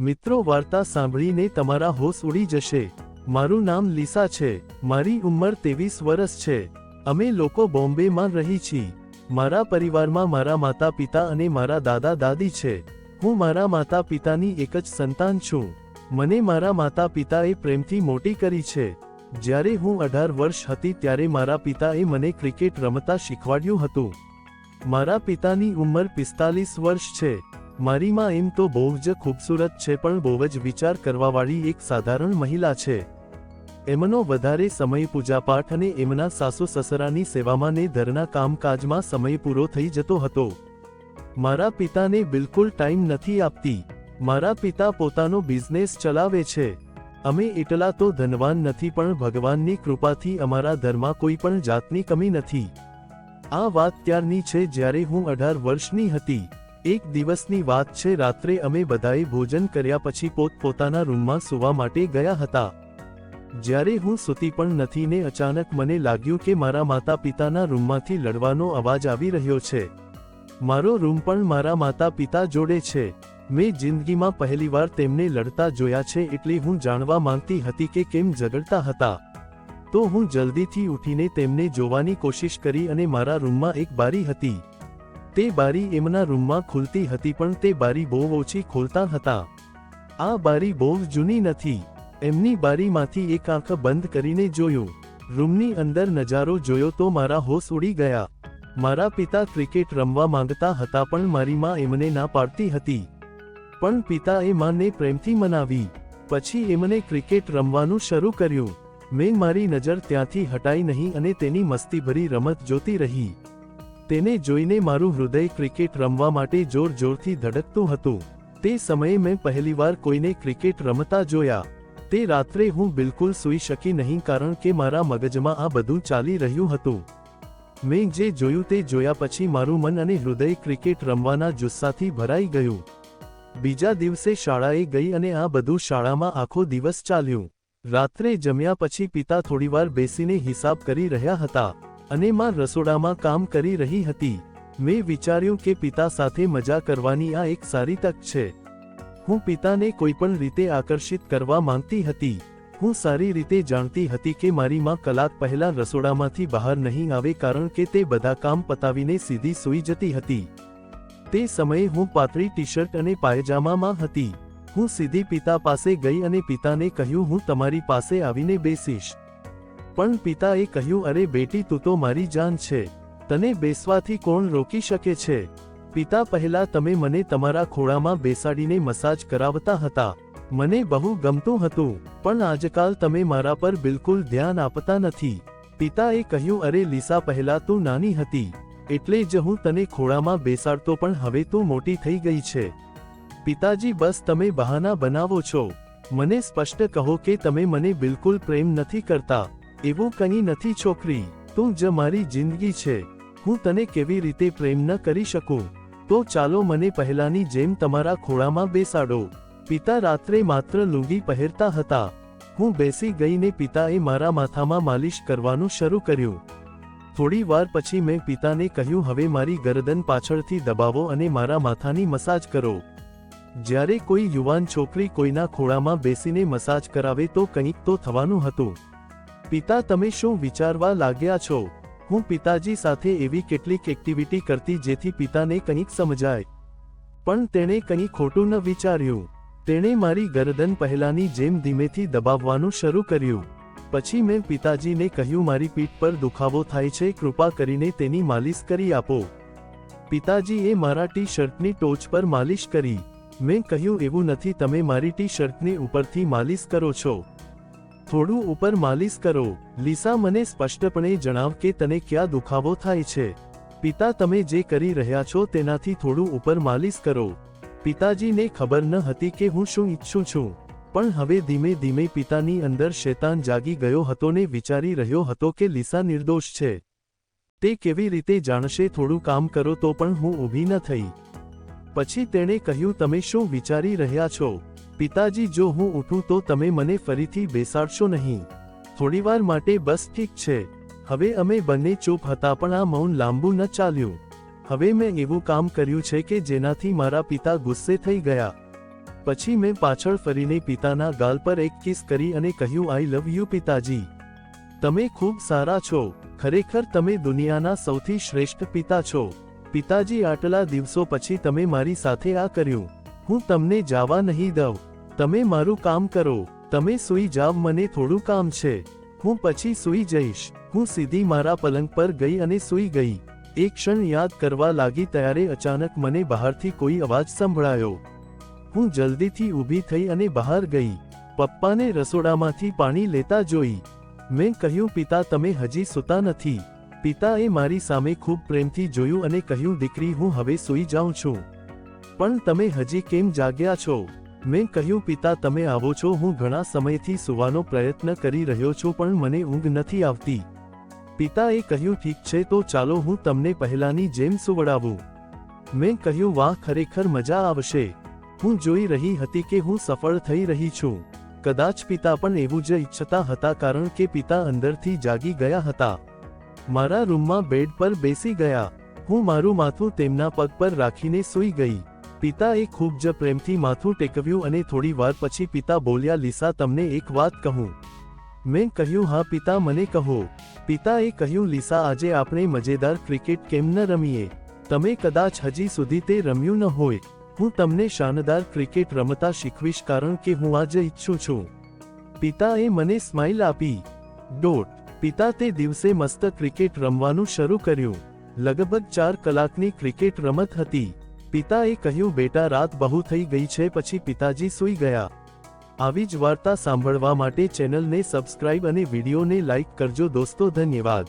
મિત્રો, વાર્તા સાંભળીને તમારા હોશ ઉડી જશે। મારું નામ લીસા છે। મારી ઉંમર 23 વર્ષ છે। અમે લોકો બોમ્બેમાં રહી છીએ। મારા પરિવારમાં મારા માતા પિતા અને મારા દાદા દાદી છે। હું મારા માતા પિતાની એક જ સંતાન છું। મને મારા માતા પિતાએ પ્રેમથી મોટી કરી છે। જ્યારે હું 18 વર્ષ હતી ત્યારે મારા પિતાએ મને ક્રિકેટ રમતા શીખવાડ્યું હતું। મારા પિતાની ઉંમર 45 વર્ષ છે। મારી માં એમ તો બહુ જ ખૂબસૂરત છે, પણ બહુ જ વિચાર કરવાવાળી એક સાધારણ મહિલા છે। એમનો વધારે સમય પૂજાપાઠ અને એમના સાસુ સસરાની સેવામાં ને ઘરના કામકાજમાં સમય પૂરો થઈ જતો હતો। મારા પિતાને બિલકુલ ટાઈમ નથી આપતી। મારા પિતા પોતાનો બિઝનેસ ચલાવે છે। અમે એટલા તો ધનવાન નથી, પણ ભગવાનની કૃપાથી અમારા ઘરમાં કોઈ પણ જાતની કમી નથી। આ વાત ત્યારની છે જ્યારે હું 18 વર્ષની હતી। એક દિવસની વાત છે। રાત્રે અમે બધાએ ભોજન કર્યા પછી પોતપોતાના રૂમમાં સૂવા માટે ગયા હતા। જ્યારે હું સૂતી પણ નથી ને અચાનક મને લાગ્યું કે મારા માતા પિતાના રૂમમાંથી લડવાનો અવાજ આવી રહ્યો છે। મારો રૂમ પણ મારા માતા પિતા જોડે છે। મેં જિંદગીમાં પહેલીવાર તેમને લડતા જોયા છે, એટલે હું જાણવા માંગતી હતી કે કેમ ઝઘડતા હતા। તો હું જલ્દીથી ઉઠીને તેમને જોવાની કોશિશ કરી અને મારા રૂમમાં એક બારી હતી। તે બારી એમના રૂમમાં ખુલતી હતી, પણ તે બારી બહુ ઓછી ખોલતા હતા। આ બારી બહુ જૂની નથી। એમની બારીમાંથી એક આંખ બંધ કરીને જોયું। રૂમની અંદર નજારો જોયો તો મારા હોશ ઉડી ગયા। મારા પિતા ક્રિકેટ રમવા માંગતા હતા, પણ મારી માં એમને ના પાડતી હતી। પણ પિતાએ માને પ્રેમથી મનાવી। પછી એમને ક્રિકેટ રમવાનું શરૂ કર્યું। મેં મારી નજર ત્યાંથી હટાઈ નહીં અને તેની મસ્તીભરી રમત જોતી રહી। તેને જોઈને મારું હૃદય ક્રિકેટ રમવા માટે જોર જોરથી ધડકતું હતું। તે સમયે મેં પહેલીવાર કોઈને ક્રિકેટ રમતા જોયા। તે રાત્રે હું બિલકુલ સૂઈ શકી નહીં, કારણ કે મારા મગજમાં આ બધું ચાલી રહ્યું હતું। મેં જે જોયું તે જોયા પછી મારું મન અને હૃદય ક્રિકેટ રમવાના જુસ્સાથી ભરાઈ ગયું। બીજા દિવસે શાળાએ ગઈ અને આ બધું શાળામાં આખો દિવસ ચાલ્યું। રાત્રે જમ્યા પછી પિતા થોડીવાર બેસીને હિસાબ કરી રહ્યા હતા અને માં રસોડામાં કામ કરી રહી હતી। મેં વિચાર્યું કે પિતા સાથે મજા કરવાની આ એક સારી તક છે। હું પિતાને કોઈપણ રીતે આકર્ષિત કરવા માંગતી હતી। હું સારી રીતે જાણતી હતી કે મારી માં કલાક પહેલા રસોડામાંથી બહાર નહીં આવે, કારણ કે તે બધા કામ પતાવીને સીધી સૂઈ જતી હતી। તે સમયે હું પાતળી ટી-શર્ટ અને પાયજામામાં હતી। હું સીધી પિતા પાસે ગઈ અને પિતાને કહ્યું, હું તમારી પાસે આવીને બેસીશ। પણ પિતાએ કહ્યું, અરે બેટી, તું તો મારી જાન છે। તને બેસવાથી કોણ રોકી શકે છે? પિતા, પહેલા તમે મને તમારા ખોળામાં બેસાડીને મસાજ કરાવતા હતા। મને બહુ ગમતું હતું, પણ આજકાલ તમે મારા પર બિલકુલ ધ્યાન આપતા નથી। પિતાએ કહ્યું, અરે લીસા, પહેલા તું નાની હતી એટલે જ હું તને ખોળામાં બેસાડતો, પણ હવે તું મોટી થઈ ગઈ છે। પિતાજી, બસ તમે બહાના બનાવો છો। મને સ્પષ્ટ કહો કે તમે મને બિલકુલ પ્રેમ નથી કરતા। એવું કંઈ નથી છોકરી, તું જ મારી જિંદગી છે। હું તને કેવી રીતે પ્રેમ ન કરી શકું? તો ચાલો મને પહેલાની જેમ તમારા ખોળામાં બેસાડો। પિતા રાત્રે માત્ર લુંગી પહેરતા હતા। હું બેસી ગઈને પિતાએ મારા માથામાં માલિશ કરવાનું શરૂ કર્યું। થોડી વાર પછી મેં પિતાને કહ્યું, હવે મારી ગરદન પાછળથી દબાવો અને મારા માથાની મસાજ કરો। જ્યારે કોઈ યુવાન છોકરી કોઈના ખોળામાં બેસીને મસાજ કરાવે તો કંઈક તો થવાનું હતું। પિતા, તમે શું વિચારવા લાગ્યા છો? હું પિતાજી સાથે એવી કેટલીક એક્ટિવિટી કરતી જેથી પિતાને કંઈક સમજાય, પણ તેણે કંઈ ખોટું ન વિચાર્યું। તેણે મારી ગરદન પહેલાની જેમ ધીમેથી દબાવવાનું શરૂ કર્યું। પછી મેં પિતાજીને કહ્યું, મારી પીઠ પર દુખાવો થાય છે, કૃપા કરીને તેની માલિશ કરી આપો। પિતાજીએ મારા ટી-શર્ટની ટોચ પર માલિશ કરી। મેં કહ્યું, એવું નથી, તમે મારી ટી-શર્ટની ઉપરથી માલિશ કરો છો। થોડું ઉપર માલિશ કરો। લીસા, મને સ્પષ્ટપણે જણાવ કે તને ક્યાં દુખાવો થાય છે। પિતા, તમે જે કરી રહ્યા છો તેનાથી થોડું ઉપર માલિશ કરો। પિતાજીને ખબર ન હતી કે હું શું ઈચ્છું છું, પણ હવે ધીમે ધીમે પિતાની અંદર શૈતાન જાગી ગયો હતો ને વિચારી રહ્યો હતો કે લીસા નિર્દોષ છે। તે કેવી રીતે જાણશે? થોડું કામ કરો તો પણ હું ઊભી ન થઈ। પછી તેણે કહ્યું, તમે શું વિચારી રહ્યા છો? પિતાજી, જો હું ઉઠું તો તમે મને ફરીથી બેસાડશો નહીં? થોડીવાર માટે બસ, ઠીક છે। હવે અમે બંને ચૂપ હતા, પણ આ મૌન લાંબુ ન ચાલ્યું। હવે મેં એવું કામ કર્યું છે કે જેનાથી મારા પિતા ગુસ્સે થઈ ગયા। પછી મેં પાછળ ફરીને પિતાના ગાલ પર એક કિસ કરી અને કહ્યું, આઈ લવ યુ પિતાજી. તમે ખૂબ સારા છો. ખરેખર તમે દુનિયાના સૌથી શ્રેષ્ઠ પિતા છો. પિતાજી, આટલા દિવસો પછી તમે મારી સાથે આ કર્યું. હું તમને જવા નહીં દઉં. તમે મારું કામ કરો. તમે સૂઈ જાવ, મને થોડું કામ છે. હું પછી સૂઈ જઈશ. હું સીધી મારા પલંગ પર ગઈ અને સૂઈ ગઈ. એક ક્ષણ યાદ કરવા લાગી ત્યારે અચાનક મને બહારથી કોઈ અવાજ સંભળાયો. હું જલ્દીથી ઊભી થઈ અને બહાર ગઈ. પપ્પાને રસોડામાંથી પાણી લેતા જોઈ. મેં કહ્યું, પિતા, તમે હજી સૂતા નથી. પિતાએ મારી સામે ખૂબ પ્રેમથી જોયું અને કહ્યું, દીકરી, હું હવે સૂઈ જાઉં છું. પણ તમે હજી કેમ જાગ્યા છો? મેં કહ્યું, પિતા, તમે આવો છો. હું ઘણા સમયથી સૂવાનો પ્રયત્ન કરી રહ્યો છું પણ મને ઊંઘ નથી આવતી. પિતાએ કહ્યું, ઠીક છે, તો ચાલો હું તમને પહેલાની જેમ સુવડાવું. મેં કહ્યું, વાહ, ખરેખર મજા આવશે. હું જોઈ રહી હતી કે હું સફળ થઈ રહી છું. કદાચ પિતા પણ એવું જ ઈચ્છતા હતા કારણ કે પિતા અંદરથી જાગી ગયા હતા. મારા રૂમમાં બેડ પર બેસી ગયા. હું મારું માથું તેમના પગ પર રાખીને સૂઈ ગઈ. પિતાએ ખૂબ જ પ્રેમથી માથું ટેકવ્યું અને થોડી વાર પછી પિતા બોલ્યા, લીસા, તમને એક વાત કહું? મેં કહ્યું, હા પિતા, મને કહો. પિતાએ કહ્યું, લીસા, આજે આપણે મજેદાર ક્રિકેટ કેમ ન રમીએ? તમે કદાચ હજી સુધી તે રમ્યું ન હોય. હું તમને શાનદાર ક્રિકેટ રમતા શીખવીશ કારણ કે હું આજે ઈચ્છું છું. પિતાએ મને સ્માઇલ આપી. પિતા તે દિવસે મસ્ત ક્રિકેટ રમવાનું શરૂ કર્યું. લગભગ 4 કલાકની ક્રિકેટ રમત હતી. પિતાએ કહ્યું, બેટા, રાત બહુ થઈ ગઈ છે. પછી પિતાજી સૂઈ ગયા. આવી જ વાર્તા સાંભળવા માટે ચેનલને સબસ્ક્રાઇબ અને વિડીયોને લાઇક કરજો દોસ્તો. ધન્યવાદ.